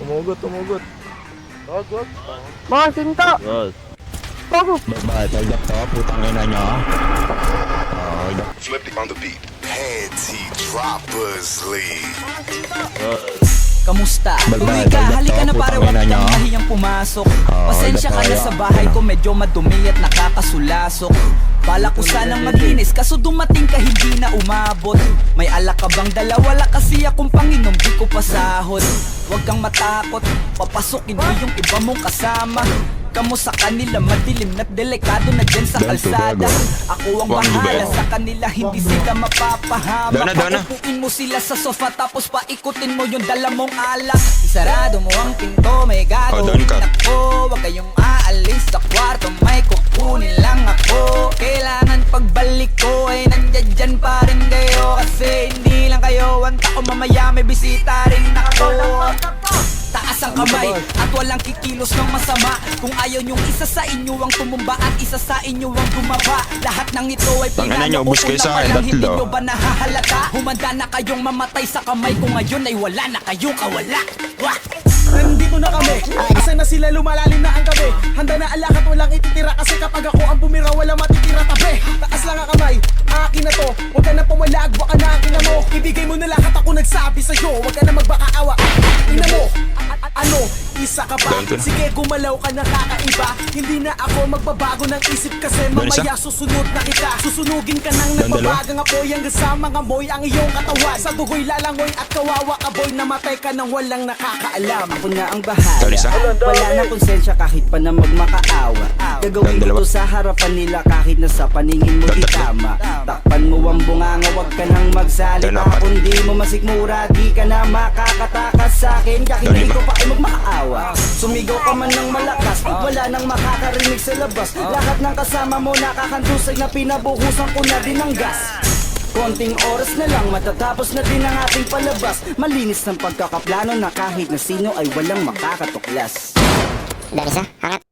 Tumugot. Wag. Mga sinto. Yes. Bago. Ba't agap to, putang ina nyo. Flip it on the beat. Panty Droppers League. Kamusta? Uwi ka, halika na pare, wag kang mahiyang pumasok. Pasensya ka na sa bahay ko, medyo madumi at nakakasulasok. Bala ko sanang maglinis, kaso dumating ka hindi na umabot. May alak ka bang dala? Wala kasi akong panginom, di ko pasahod. Huwag kang matakot, papasukin mo yung iba mong kasama. Kamu sa kanila, madilim at delikado na dyan sa kalsada. Ako ang bahala sa kanila, hindi sila mapapahamak. Pakupuin mo sila sa sofa, tapos paikutin mo yung dala mong alak. Isarado mo ang pinto, may gagawin ako. Huwag kayong aalis sa kwarto, may kukunin lang ako. Kailangan pagbalik ko ay nandiyan pa rin kayo. Kasi hindi lang kayo ang tao, mamaya may bisita rin ako. Taas ang kamay at walang kikilos ng masama. Kung ayaw nyong isa sa inyo ang tumumba at isa sa inyo ang dumaba. Lahat ng ito ay pinano ko una pa lang, hindi nyo ba nahahalata? Humanda na kayong mamatay sa kamay ko ngayon ay wala na kayong kawala. Wah! Nandito na kami, asa na sila, lumalalim na ang gabi. Handa na alak at walang ititira, kasi kapag ako ang bumira wala matitira tabi. Taas lang ang kamay, akin na to. Huwag ka na pumalag, baka na akin na mo. Ibigay mo na lahat, ako nagsabi sa'yo. Huwag ka na magbakaawa, ina mo. Ano, isa ka ba? Sige, gumalaw ka na kakaiba. Hindi na ako magbabago ng isip, kasi mamaya susunod na kita. Susunugin ka nang nagbabagang apoy hanggang sa mga moy ang iyong katawan. Sa dugoy lalangoy at kawawa ka boy, namatay ka nang walang nakakaalam. Ako na ang bahala, wala na konsensya kahit pa na magmakaawa. Gagawin ko to sa harapan nila kahit na sa paningin mo di tama. Takpan mo ang bunganga, wag ka nang magsalita. Kung di mo masikmura, di ka na makakatakas sa'kin. Kahit hindi ko pa ay magmakaawa. Sumigaw ka man ng malakas, wala nang makakarinig sa labas. Lahat ng kasama mo nakakantusay na pinabuhusan ko na din ng gas. Konting oras na lang, matatapos na din ang ating palabas. Malinis ng pagkakaplano na kahit na sino ay walang makakatuklas. Dari sa hangat.